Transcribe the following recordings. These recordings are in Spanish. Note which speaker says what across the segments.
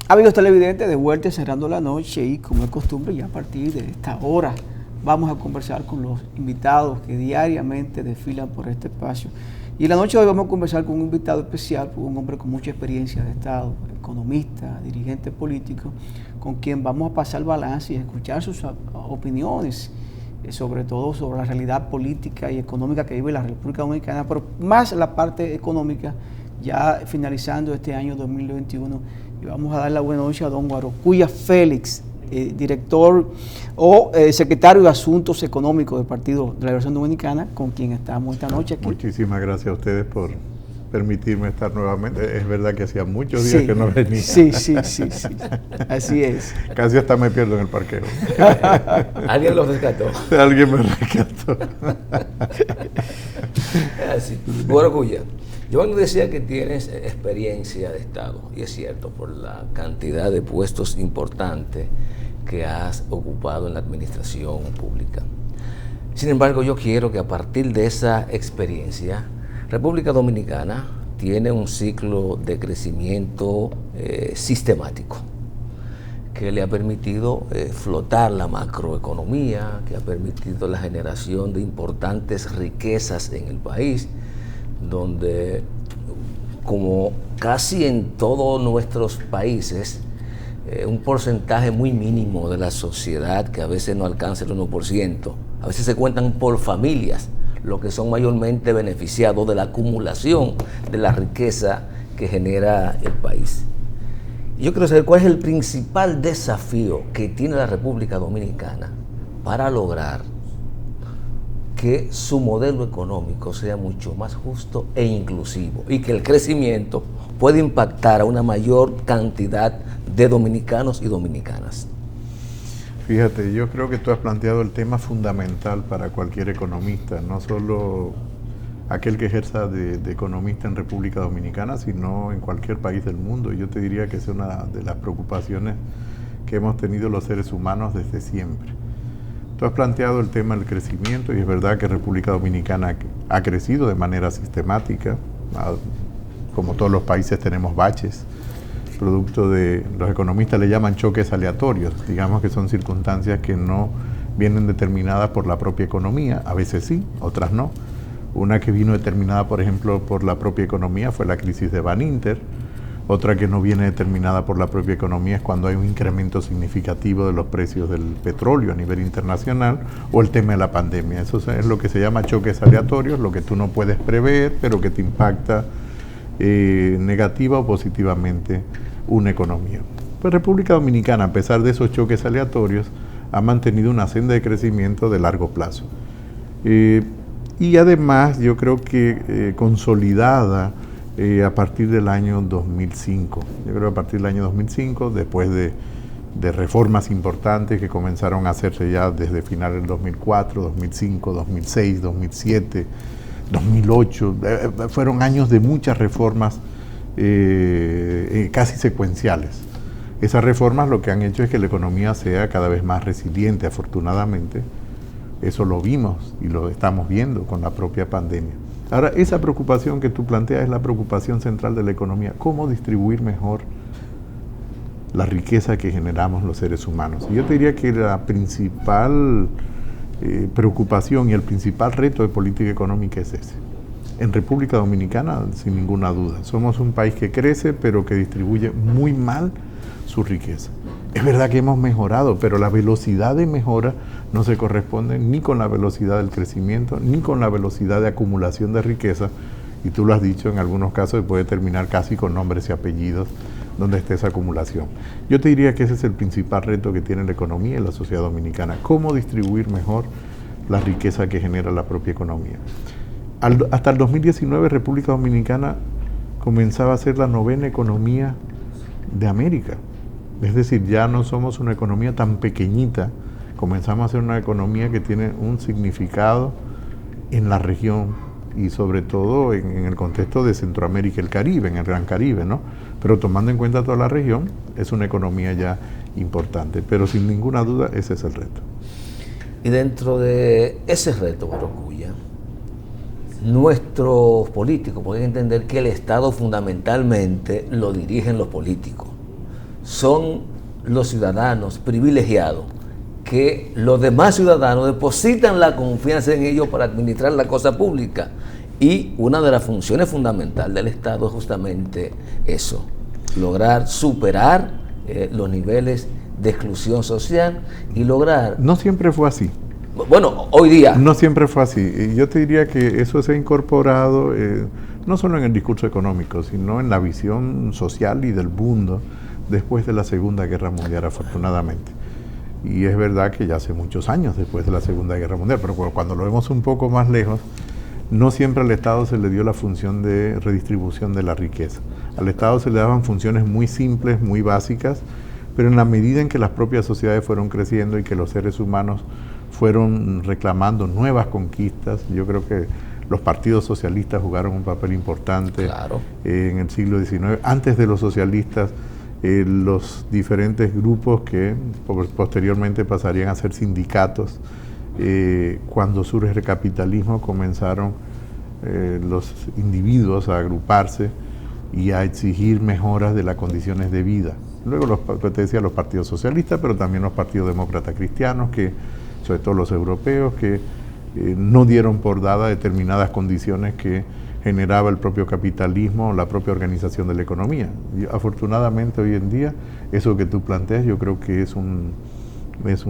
Speaker 1: Amigos televidentes, de vuelta cerrando la noche y como es costumbre ya a partir de esta hora vamos a conversar con los invitados que diariamente desfilan por este espacio. Y en la noche de hoy vamos a conversar con un invitado especial, un hombre con mucha experiencia de Estado, economista, dirigente político, con quien vamos a pasar balance y escuchar sus opiniones, sobre todo sobre la realidad política y económica que vive la República Dominicana, pero más la parte económica, ya finalizando este año 2021. Y vamos a dar la buena noche a don Guarocuya Félix, director o secretario de Asuntos Económicos del Partido de la Liberación Dominicana, con quien estamos esta noche aquí.
Speaker 2: Muchísimas gracias a ustedes por permitirme estar nuevamente. Es verdad que hacía muchos días que no venía.
Speaker 1: Sí, así es.
Speaker 2: Casi hasta me pierdo en el parqueo.
Speaker 3: Alguien los rescató.
Speaker 2: Alguien me rescató.
Speaker 3: Así. Guarocuya, Giovanni decía que tienes experiencia de Estado, y es cierto, por la cantidad de puestos importantes que has ocupado en la administración pública. Sin embargo, yo quiero que a partir de esa experiencia, República Dominicana tiene un ciclo de crecimiento sistemático que le ha permitido flotar la macroeconomía, que ha permitido la generación de importantes riquezas en el país, donde, como casi en todos nuestros países, un porcentaje muy mínimo de la sociedad, que a veces no alcanza el 1%, a veces se cuentan por familias, los que son mayormente beneficiados de la acumulación de la riqueza que genera el país. Yo quiero saber cuál es el principal desafío que tiene la República Dominicana para lograr que su modelo económico sea mucho más justo e inclusivo y que el crecimiento pueda impactar a una mayor cantidad de dominicanos y dominicanas.
Speaker 2: Fíjate, yo creo que tú has planteado el tema fundamental para cualquier economista, no solo aquel que ejerza de economista en República Dominicana, sino en cualquier país del mundo. Yo te diría que es una de las preocupaciones que hemos tenido los seres humanos desde siempre. Tú has planteado el tema del crecimiento y es verdad que República Dominicana ha crecido de manera sistemática. Como todos los países tenemos baches, producto de, los economistas le llaman choques aleatorios, digamos que son circunstancias que no vienen determinadas por la propia economía, a veces sí, otras no. Una que vino determinada, por ejemplo, por la propia economía fue la crisis de Baninter. Otra que no viene determinada por la propia economía es cuando hay un incremento significativo de los precios del petróleo a nivel internacional, o el tema de la pandemia. Eso es lo que se llama choques aleatorios, lo que tú no puedes prever, pero que te impacta negativa o positivamente una economía. Pues República Dominicana, a pesar de esos choques aleatorios, ha mantenido una senda de crecimiento de largo plazo. Y además yo creo que consolidada a partir del año 2005. Yo creo que a partir del año 2005, después de reformas importantes que comenzaron a hacerse ya desde finales del 2004, 2005, 2006, 2007, 2008, fueron años de muchas reformas casi secuenciales. Esas reformas lo que han hecho es que la economía sea cada vez más resiliente, afortunadamente. Eso lo vimos y lo estamos viendo con la propia pandemia. Ahora, esa preocupación que tú planteas es la preocupación central de la economía. ¿Cómo distribuir mejor la riqueza que generamos los seres humanos? Y yo te diría que la principal preocupación y el principal reto de política económica es ese. En República Dominicana, sin ninguna duda, somos un país que crece, pero que distribuye muy mal su riqueza. Es verdad que hemos mejorado, pero la velocidad de mejora no se corresponde ni con la velocidad del crecimiento, ni con la velocidad de acumulación de riqueza, y tú lo has dicho, en algunos casos puede terminar casi con nombres y apellidos donde esté esa acumulación. Yo te diría que ese es el principal reto que tiene la economía y la sociedad dominicana, cómo distribuir mejor la riqueza que genera la propia economía. Hasta el 2019 República Dominicana comenzaba a ser la 9ª economía de América. Es decir, ya no somos una economía tan pequeñita, comenzamos a ser una economía que tiene un significado en la región y sobre todo en el contexto de Centroamérica y el Caribe, en el Gran Caribe, ¿no? Pero tomando en cuenta toda la región, es una economía ya importante, pero sin ninguna duda ese es el reto.
Speaker 3: Y dentro de ese reto, Guarocuya, nuestros políticos pueden entender que el Estado fundamentalmente lo dirigen los políticos. O son los ciudadanos privilegiados, que los demás ciudadanos depositan la confianza en ellos para administrar la cosa pública. Y una de las funciones fundamentales del Estado es justamente eso, lograr superar los niveles de exclusión social y lograr...
Speaker 2: No siempre fue así.
Speaker 3: Bueno, hoy día...
Speaker 2: No siempre fue así. Y yo te diría que eso se ha incorporado no solo en el discurso económico, sino en la visión social y del mundo después de la Segunda Guerra Mundial, afortunadamente. Y es verdad que ya hace muchos años después de la Segunda Guerra Mundial, pero cuando lo vemos un poco más lejos, no siempre al Estado se le dio la función de redistribución de la riqueza. Al Estado se le daban funciones muy simples, muy básicas, pero en la medida en que las propias sociedades fueron creciendo y que los seres humanos fueron reclamando nuevas conquistas, yo creo que los partidos socialistas jugaron un papel importante.
Speaker 3: Claro.
Speaker 2: En el siglo XIX. Antes de los socialistas, los diferentes grupos que posteriormente pasarían a ser sindicatos, cuando surge el capitalismo comenzaron los individuos a agruparse y a exigir mejoras de las condiciones de vida. Luego te decía, los partidos socialistas, pero también los partidos demócratas cristianos, que sobre todo los europeos, que no dieron por dada determinadas condiciones que generaba el propio capitalismo, la propia organización de la economía. Y afortunadamente hoy en día, eso que tú planteas, yo creo que esa es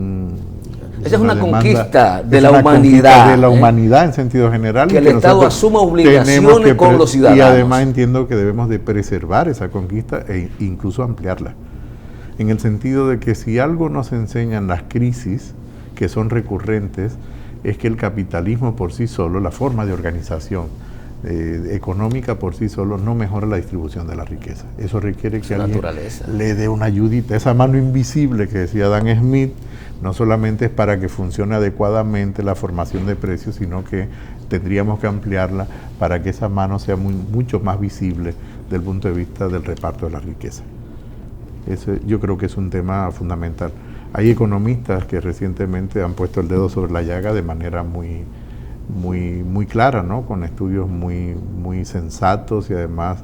Speaker 2: una
Speaker 3: conquista de la humanidad.
Speaker 2: De la humanidad en sentido general.
Speaker 3: Que el Estado asuma obligaciones con los ciudadanos.
Speaker 2: Y además entiendo que debemos de preservar esa conquista e incluso ampliarla. En el sentido de que si algo nos enseñan las crisis que son recurrentes, es que el capitalismo por sí solo, la forma de organización económica por sí solo, no mejora la distribución de la riqueza. Eso requiere que alguien le dé una ayudita. Esa mano invisible que decía Adam Smith, no solamente es para que funcione adecuadamente la formación de precios, sino que tendríamos que ampliarla para que esa mano sea mucho más visible desde el punto de vista del reparto de la riqueza. Yo creo que es un tema fundamental. Hay economistas que recientemente han puesto el dedo sobre la llaga de manera muy clara, ¿no? Con estudios muy sensatos y además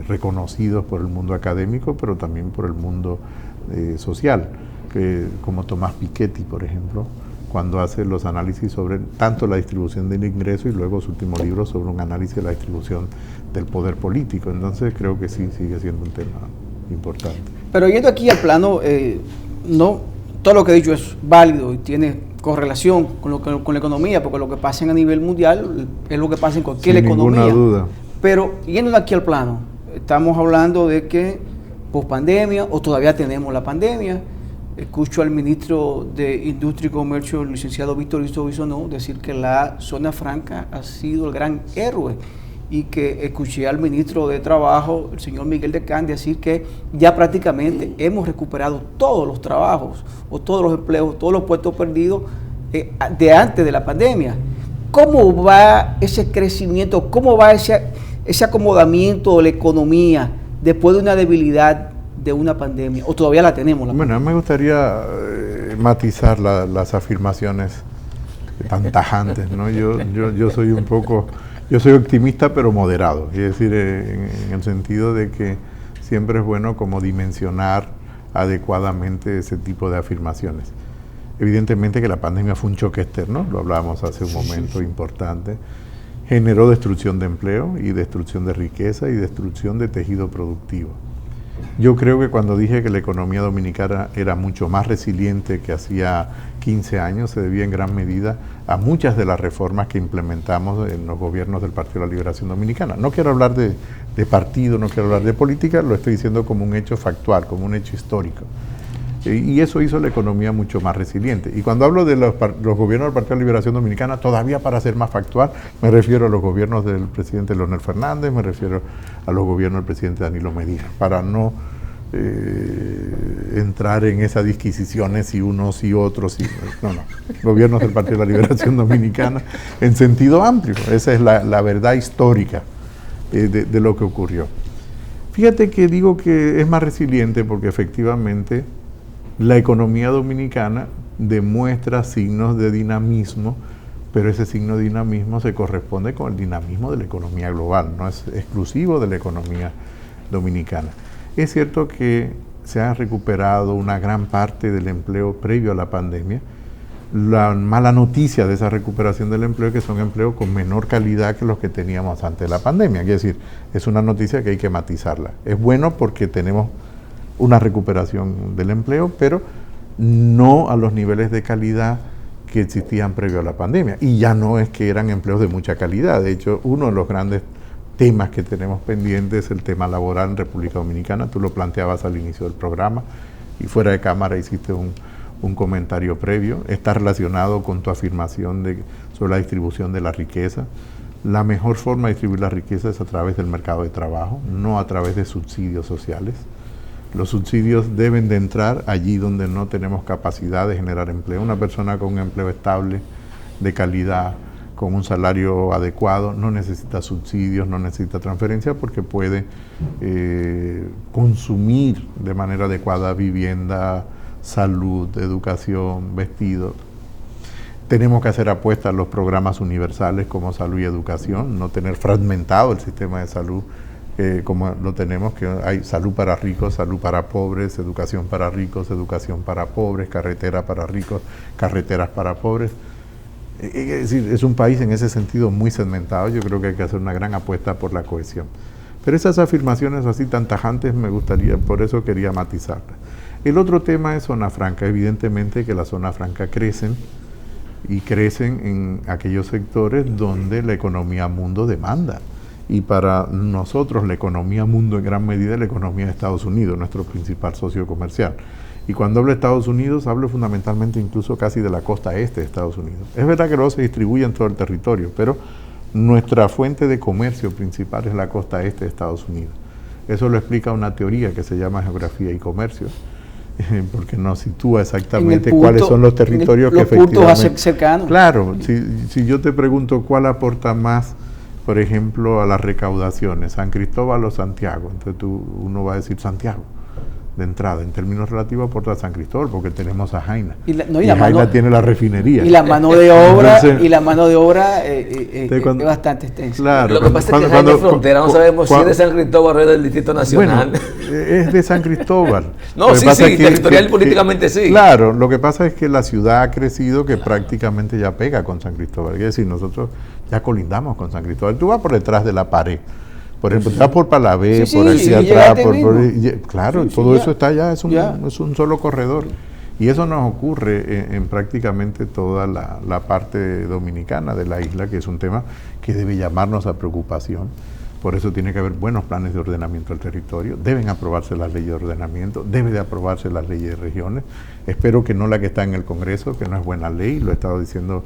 Speaker 2: reconocidos por el mundo académico, pero también por el mundo social, como Tomás Piketty, por ejemplo, cuando hace los análisis sobre tanto la distribución del ingreso y luego su último libro sobre un análisis de la distribución del poder político. Entonces creo que sí sigue siendo un tema importante.
Speaker 1: Pero yendo aquí al plano, no todo lo que he dicho es válido y tiene correlación con la economía, porque lo que pasa a nivel mundial es lo que pasa en cualquier economía.
Speaker 2: Sin ninguna duda.
Speaker 1: Pero yendo aquí al plano, estamos hablando de que pospandemia, o todavía tenemos la pandemia. Escucho al ministro de Industria y Comercio, el licenciado Víctor Bisonó, decir que la zona franca ha sido el gran héroe, y que escuché al ministro de Trabajo, el señor Miguel de Can, decir que ya prácticamente hemos recuperado todos los trabajos, o todos los empleos, todos los puestos perdidos de antes de la pandemia. ¿Cómo va ese crecimiento? ¿Cómo va ese acomodamiento de la economía después de una debilidad de una pandemia? ¿O todavía la tenemos?
Speaker 2: Bueno, me gustaría matizar las afirmaciones tan tajantes, ¿no? Yo soy un poco... Yo soy optimista pero moderado, es decir, en el sentido de que siempre es bueno como dimensionar adecuadamente ese tipo de afirmaciones. Evidentemente que la pandemia fue un choque externo, lo hablábamos hace un momento, importante, generó destrucción de empleo y destrucción de riqueza y destrucción de tejido productivo. Yo creo que cuando dije que la economía dominicana era mucho más resiliente que hacía 15 años, se debía en gran medida a muchas de las reformas que implementamos en los gobiernos del Partido de la Liberación Dominicana. No quiero hablar de partido, no quiero hablar de política, lo estoy diciendo como un hecho factual, como un hecho histórico. Y eso hizo la economía mucho más resiliente. Y cuando hablo de los gobiernos del Partido de la Liberación Dominicana, todavía para ser más factual, me refiero a los gobiernos del presidente Leonel Fernández, me refiero a los gobiernos del presidente Danilo Medina, para no entrar en esas disquisiciones si unos y otros, no, gobiernos del Partido de la Liberación Dominicana en sentido amplio. Esa es la verdad histórica de lo que ocurrió. Fíjate que digo que es más resiliente porque efectivamente la economía dominicana demuestra signos de dinamismo, pero ese signo de dinamismo se corresponde con el dinamismo de la economía global, no es exclusivo de la economía dominicana. Es cierto que se ha recuperado una gran parte del empleo previo a la pandemia. La mala noticia de esa recuperación del empleo es que son empleos con menor calidad que los que teníamos antes de la pandemia. Quiere decir, es una noticia que hay que matizarla. Es bueno porque tenemos una recuperación del empleo, pero no a los niveles de calidad que existían previo a la pandemia. Y ya no es que eran empleos de mucha calidad. De hecho, uno de los grandes temas que tenemos pendientes es el tema laboral en República Dominicana. Tú lo planteabas al inicio del programa y fuera de cámara hiciste un comentario previo. Está relacionado con tu afirmación sobre la distribución de la riqueza. La mejor forma de distribuir la riqueza es a través del mercado de trabajo, no a través de subsidios sociales. Los subsidios deben de entrar allí donde no tenemos capacidad de generar empleo. Una persona con un empleo estable, de calidad, con un salario adecuado, no necesita subsidios, no necesita transferencia porque puede consumir de manera adecuada vivienda, salud, educación, vestido. Tenemos que hacer apuestas a los programas universales como salud y educación, no tener fragmentado el sistema de salud como lo tenemos, que hay salud para ricos, salud para pobres, educación para ricos, educación para pobres, carretera para ricos, carreteras para pobres. Es decir, es un país en ese sentido muy segmentado. Yo creo que hay que hacer una gran apuesta por la cohesión. Pero esas afirmaciones así tan tajantes me gustaría, por eso quería matizarlas. El otro tema es zona franca. Evidentemente que las zonas francas crecen y crecen en aquellos sectores donde la economía mundo demanda. Y para nosotros la economía mundo en gran medida es la economía de Estados Unidos, nuestro principal socio comercial. Y cuando hablo de Estados Unidos, hablo fundamentalmente incluso casi de la costa este de Estados Unidos. Es verdad que luego se distribuye en todo el territorio, pero nuestra fuente de comercio principal es la costa este de Estados Unidos. Eso lo explica una teoría que se llama Geografía y Comercio, porque nos sitúa exactamente cuáles son los territorios que efectivamente...
Speaker 1: Los puntos cercanos.
Speaker 2: Claro, si yo te pregunto cuál aporta más, por ejemplo, a las recaudaciones, San Cristóbal o Santiago, entonces uno va a decir Santiago. De entrada, en términos relativos aporta a San Cristóbal porque tenemos a Jaina y Jaina tiene la refinería
Speaker 1: y la mano de obra. Entonces, es bastante extensa.
Speaker 3: Claro, lo que pasa es que Jaina es frontera, no sabemos si es de San Cristóbal o es del Distrito Nacional.
Speaker 2: Bueno, es de San Cristóbal.
Speaker 3: No, sí, territorial y políticamente sí.
Speaker 2: Claro, lo que pasa es que la ciudad ha crecido que prácticamente ya pega con San Cristóbal. Es decir, nosotros ya colindamos con San Cristóbal. Tú vas por detrás de la pared. Por ejemplo, está por Palabé, por aquí atrás, claro, todo eso está allá, es un solo corredor. Y eso nos ocurre en prácticamente toda la parte dominicana de la isla, que es un tema que debe llamarnos a preocupación. Por eso tiene que haber buenos planes de ordenamiento del territorio, deben aprobarse las leyes de ordenamiento, debe de aprobarse las leyes de regiones. Espero que no la que está en el Congreso, que no es buena ley, lo he estado diciendo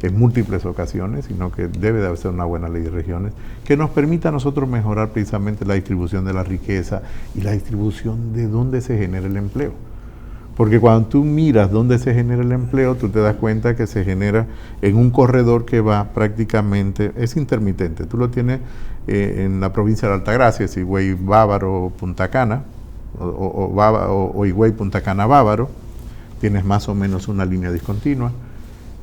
Speaker 2: en múltiples ocasiones, sino que debe de ser una buena ley de regiones que nos permita a nosotros mejorar precisamente la distribución de la riqueza y la distribución de dónde se genera el empleo. Porque cuando tú miras dónde se genera el empleo, tú te das cuenta que se genera en un corredor que va prácticamente, es intermitente. Tú lo tienes en la provincia de Altagracia, Higüey, Bávaro, Punta Cana, o Higüey, Punta Cana, Bávaro, tienes más o menos una línea discontinua.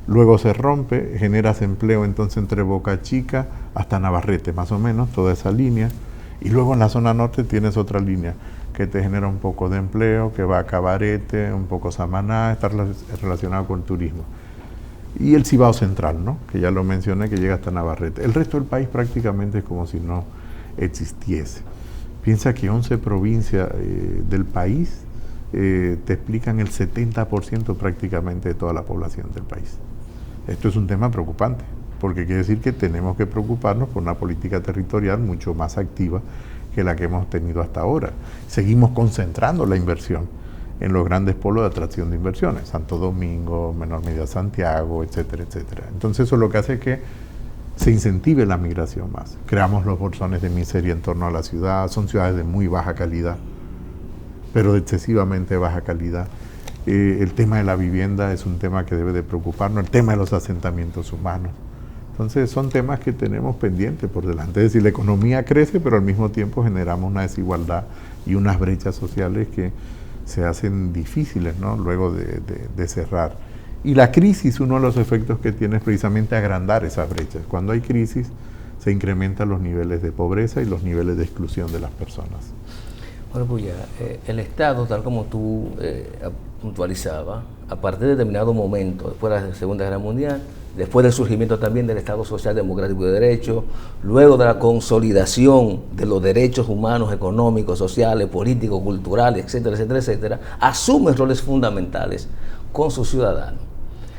Speaker 2: Luego se rompe, generas empleo entonces entre Boca Chica hasta Navarrete, más o menos, toda esa línea. Y luego en la zona norte tienes otra línea que te genera un poco de empleo, que va a Cabarete, un poco Samaná, está relacionado con el turismo. Y el Cibao Central, ¿no? Que ya lo mencioné, que llega hasta Navarrete. El resto del país prácticamente es como si no existiese. Piensa que 11 provincias del país te explican el 70% prácticamente de toda la población del país. Esto es un tema preocupante, porque quiere decir que tenemos que preocuparnos por una política territorial mucho más activa que la que hemos tenido hasta ahora. Seguimos concentrando la inversión en los grandes polos de atracción de inversiones, Santo Domingo, menor medida Santiago, etcétera, etcétera. Entonces eso lo que hace es que se incentive la migración más. Creamos los bolsones de miseria en torno a la ciudad, son ciudades de muy baja calidad, pero de excesivamente baja calidad. El tema de la vivienda es un tema que debe de preocuparnos, el tema de los asentamientos humanos. Entonces son temas que tenemos pendientes por delante. Es decir, la economía crece, pero al mismo tiempo generamos una desigualdad y unas brechas sociales que se hacen difíciles, ¿no? Luego de cerrar. Y la crisis, uno de los efectos que tiene es precisamente agrandar esas brechas. Cuando hay crisis, se incrementan los niveles de pobreza y los niveles de exclusión de las personas.
Speaker 3: Bueno, pues ya, el Estado, tal como tú puntualizabas, a partir de determinado momento, después de la Segunda Guerra Mundial, después del surgimiento también del Estado Social Democrático de Derecho, luego de la consolidación de los derechos humanos, económicos, sociales, políticos, culturales, etcétera, etcétera, etcétera, asume roles fundamentales con sus ciudadanos.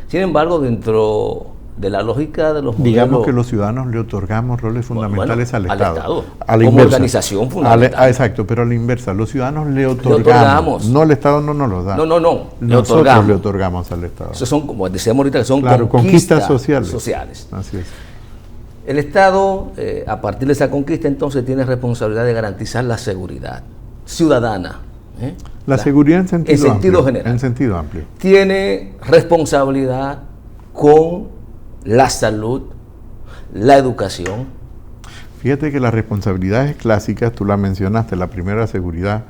Speaker 3: Sin embargo, dentro de la lógica de los modelos...
Speaker 2: Digamos que los ciudadanos le otorgamos roles fundamentales al Estado.
Speaker 3: A la como inversa. Organización fundamental.
Speaker 2: Exacto, pero a la inversa. Los ciudadanos le otorgamos. No, el Estado no nos los da.
Speaker 3: No.
Speaker 2: Nosotros le otorgamos al Estado.
Speaker 3: Esos son, como decíamos ahorita, que son
Speaker 2: conquistas sociales. Así es.
Speaker 3: El Estado, a partir de esa conquista, entonces, tiene responsabilidad de garantizar la seguridad ciudadana.
Speaker 2: La seguridad en sentido amplio,
Speaker 3: general.
Speaker 2: En sentido amplio.
Speaker 3: Tiene responsabilidad con la salud, la educación.
Speaker 2: Fíjate que las responsabilidades clásicas, tú las mencionaste, la primera era seguridad,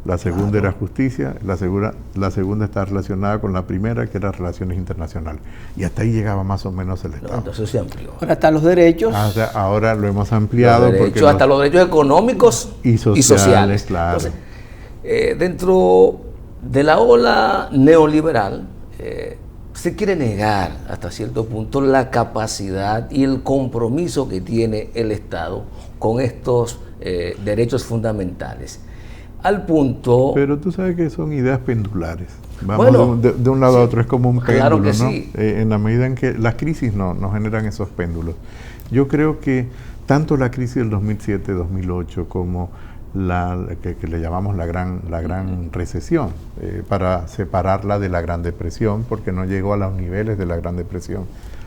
Speaker 2: la segunda era justicia, la segunda está relacionada con la primera, que era relaciones internacionales. Y hasta ahí llegaba más o menos el Estado.
Speaker 3: Entonces se amplió.
Speaker 1: Ahora están los derechos.
Speaker 2: Ahora lo hemos ampliado.
Speaker 3: Hasta los derechos económicos y sociales.
Speaker 2: Claro.
Speaker 3: Entonces, dentro de la ola neoliberal, se quiere negar hasta cierto punto la capacidad y el compromiso que tiene el Estado con estos derechos fundamentales. Al punto...
Speaker 2: Pero tú sabes que son ideas pendulares. Vamos de un lado a otro, es como un péndulo,
Speaker 3: claro que
Speaker 2: ¿no?
Speaker 3: sí.
Speaker 2: En la medida en que las crisis no generan esos péndulos. Yo creo que tanto la crisis del 2007-2008 como que le llamamos la gran recesión, para separarla de la Gran Depresión, porque no llegó a los niveles de la Gran Depresión.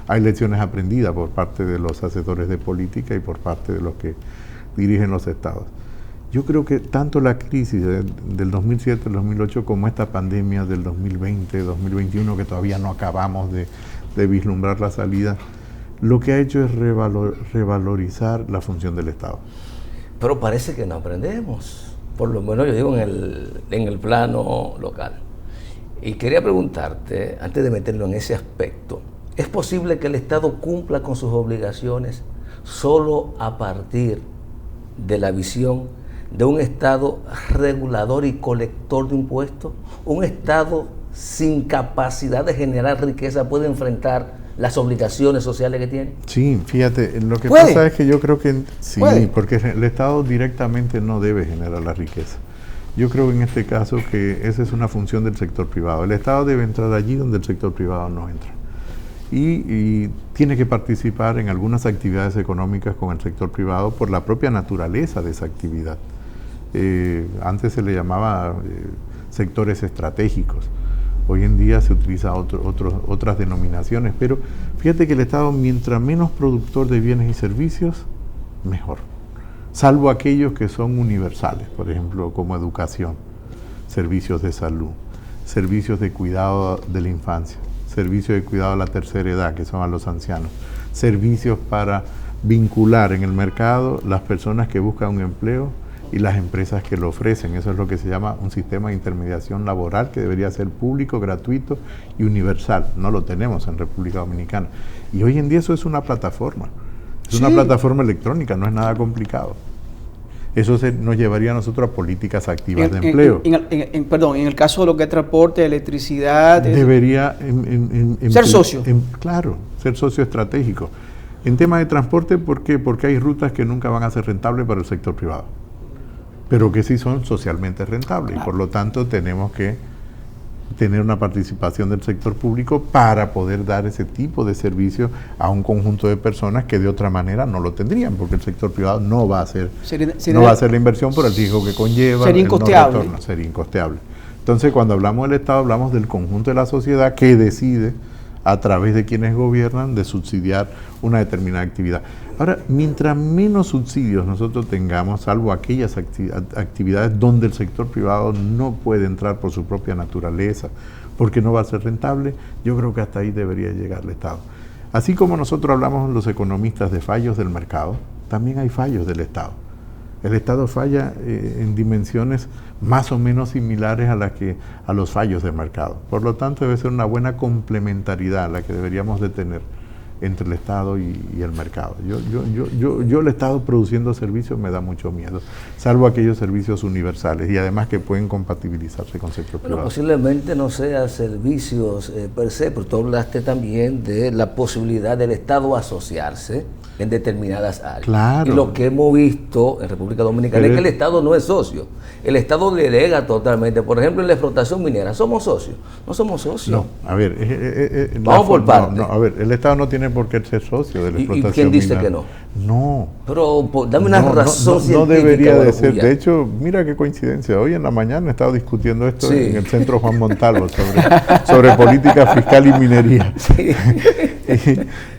Speaker 2: Hay lecciones aprendidas por parte de los hacedores de política y por parte de los que dirigen los estados. Yo creo que tanto la crisis del 2007-2008 como esta pandemia del 2020-2021, que todavía no acabamos de vislumbrar la salida, lo que ha hecho es revalorizar la función del Estado.
Speaker 3: Pero parece que no aprendemos, por lo menos yo digo en el plano local. Y quería preguntarte, antes de meterlo en ese aspecto, ¿es posible que el Estado cumpla con sus obligaciones solo a partir de la visión de un Estado regulador y colector de impuestos? ¿Un Estado sin capacidad de generar riqueza puede enfrentar las obligaciones sociales que tiene?
Speaker 2: Sí, fíjate, lo que
Speaker 1: ¿Puede?
Speaker 2: pasa es que yo creo que sí,
Speaker 1: ¿Puede?
Speaker 2: porque el Estado directamente no debe generar la riqueza. Yo creo en este caso que esa es una función del sector privado. El Estado debe entrar allí donde el sector privado no entra. Y tiene que participar en algunas actividades económicas con el sector privado por la propia naturaleza de esa actividad. Antes se le llamaba sectores estratégicos. Hoy en día se utiliza otras denominaciones, pero fíjate que el Estado, mientras menos productor de bienes y servicios, mejor. Salvo aquellos que son universales, por ejemplo, como educación, servicios de salud, servicios de cuidado de la infancia, servicios de cuidado a la tercera edad, que son a los ancianos, servicios para vincular en el mercado las personas que buscan un empleo y las empresas que lo ofrecen. Eso es lo que se llama un sistema de intermediación laboral que debería ser público, gratuito y universal. No lo tenemos en República Dominicana. Y hoy en día eso es una plataforma. Es una plataforma electrónica, no es nada complicado. Eso nos llevaría a nosotros a políticas activas de empleo.
Speaker 1: En el caso de lo que es transporte, electricidad...
Speaker 2: Debería...
Speaker 1: ser socio.
Speaker 2: Claro, ser socio estratégico. En tema de transporte, ¿por qué? Porque hay rutas que nunca van a ser rentables para el sector privado, pero que sí son socialmente rentables. Claro. Y por lo tanto tenemos que tener una participación del sector público para poder dar ese tipo de servicio a un conjunto de personas que de otra manera no lo tendrían, porque el sector privado no va a hacer la inversión por el riesgo que conlleva.
Speaker 1: Sería incosteable.
Speaker 2: Sería incosteable. Entonces, cuando hablamos del Estado, hablamos del conjunto de la sociedad que decide, a través de quienes gobiernan, de subsidiar una determinada actividad. Ahora, mientras menos subsidios nosotros tengamos, salvo aquellas actividades donde el sector privado no puede entrar por su propia naturaleza, porque no va a ser rentable, yo creo que hasta ahí debería llegar el Estado. Así como nosotros hablamos los economistas de fallos del mercado, también hay fallos del Estado. El Estado falla en dimensiones más o menos similares a los fallos del mercado. Por lo tanto, debe ser una buena complementariedad la que deberíamos de tener entre el Estado y el mercado. Yo el Estado produciendo servicios me da mucho miedo, salvo aquellos servicios universales y además que pueden compatibilizarse con sector privado.
Speaker 3: Posiblemente no sea servicios per se, pero tú hablaste también de la posibilidad del Estado asociarse en determinadas áreas.
Speaker 2: Claro.
Speaker 3: Y lo que hemos visto en República Dominicana es que el Estado no es socio. El Estado delega totalmente. Por ejemplo, en la explotación minera, ¿somos socios? No somos socios.
Speaker 2: No, a ver,
Speaker 3: vamos por partes.
Speaker 2: No, a ver, el Estado no tiene por qué ser socio de la explotación.
Speaker 3: ¿Y quién dice
Speaker 2: minera?
Speaker 3: Que no?
Speaker 2: No.
Speaker 3: Pero dame una razón científica.
Speaker 2: No debería de ser. De hecho, mira qué coincidencia. Hoy en la mañana he estado discutiendo esto en el Centro Juan Montalvo sobre política fiscal y minería. Sí.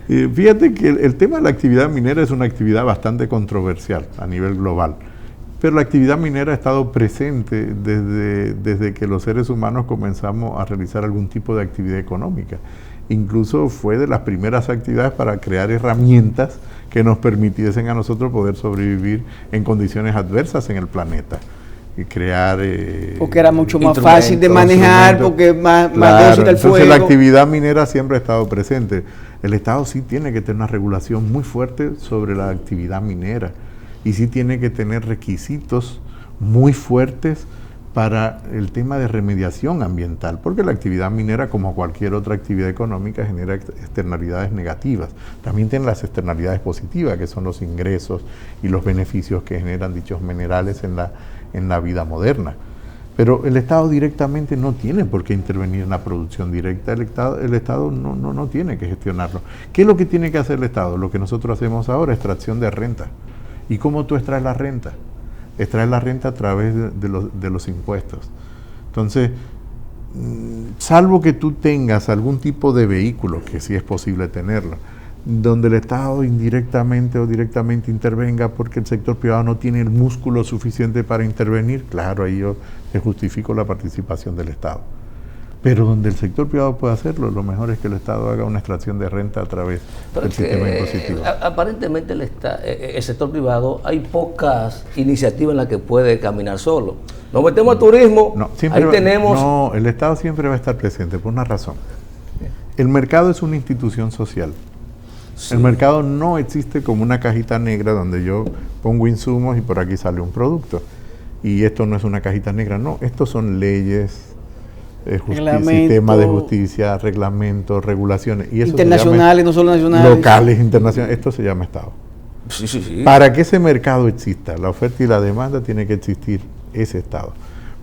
Speaker 2: Fíjate que el tema de la actividad minera es una actividad bastante controversial a nivel global. Pero la actividad minera ha estado presente desde que los seres humanos comenzamos a realizar algún tipo de actividad económica. Incluso fue de las primeras actividades para crear herramientas que nos permitiesen a nosotros poder sobrevivir en condiciones adversas en el planeta. Y crear...
Speaker 1: porque era mucho más fácil de manejar, porque más dócil el fuego.
Speaker 2: Entonces la actividad minera siempre ha estado presente. El Estado sí tiene que tener una regulación muy fuerte sobre la actividad minera. Y sí tiene que tener requisitos muy fuertes para el tema de remediación ambiental, porque la actividad minera, como cualquier otra actividad económica, genera externalidades negativas. También tiene las externalidades positivas, que son los ingresos y los beneficios que generan dichos minerales en la vida moderna. Pero el Estado directamente no tiene por qué intervenir en la producción directa. El Estado no tiene que gestionarlo. ¿Qué es lo que tiene que hacer el Estado? Lo que nosotros hacemos ahora, extracción de renta. ¿Y cómo tú extraes la renta? Extraes la renta a través de los impuestos. Entonces, salvo que tú tengas algún tipo de vehículo, que sí es posible tenerlo, donde el Estado indirectamente o directamente intervenga porque el sector privado no tiene el músculo suficiente para intervenir, claro, ahí yo te justifico la participación del Estado. Pero donde el sector privado puede hacerlo, lo mejor es que el Estado haga una extracción de renta a través del sistema impositivo.
Speaker 3: Aparentemente el sector privado, hay pocas iniciativas en las que puede caminar solo. Nos metemos a turismo, ahí tenemos...
Speaker 2: No, el Estado siempre va a estar presente por una razón. El mercado es una institución social. Sí. El mercado no existe como una cajita negra donde yo pongo insumos y por aquí sale un producto. Y esto no es una cajita negra, no, estos son leyes, sistema de justicia, reglamentos, regulaciones. Y eso
Speaker 1: internacionales, no solo nacionales.
Speaker 2: Locales, internacionales, esto se llama Estado. Sí. Para que ese mercado exista, la oferta y la demanda, tiene que existir ese Estado.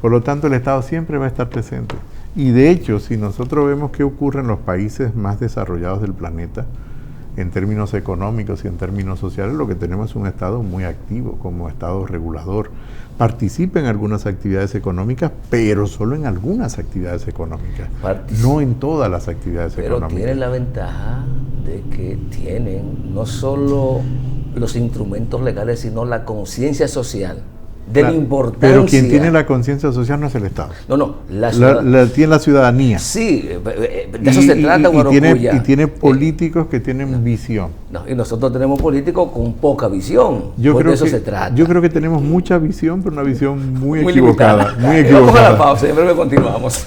Speaker 2: Por lo tanto, el Estado siempre va a estar presente. Y de hecho, si nosotros vemos qué ocurre en los países más desarrollados del planeta, en términos económicos y en términos sociales, lo que tenemos es un Estado muy activo, como Estado regulador. Participa en algunas actividades económicas, pero solo en algunas actividades económicas, no en todas las actividades económicas.
Speaker 3: Pero tienen la ventaja de que tienen no solo los instrumentos legales, sino la conciencia social de la importancia.
Speaker 2: Pero quien tiene la conciencia social no es el Estado.
Speaker 3: No,
Speaker 2: tiene la ciudadanía.
Speaker 3: Sí, de eso se trata,
Speaker 2: y tiene políticos que tienen visión.
Speaker 3: Y nosotros tenemos políticos con poca visión. De eso se trata.
Speaker 2: Yo creo que tenemos mucha visión, pero una visión muy equivocada. Muy equivocada.
Speaker 3: Vamos a la pausa y en breve continuamos.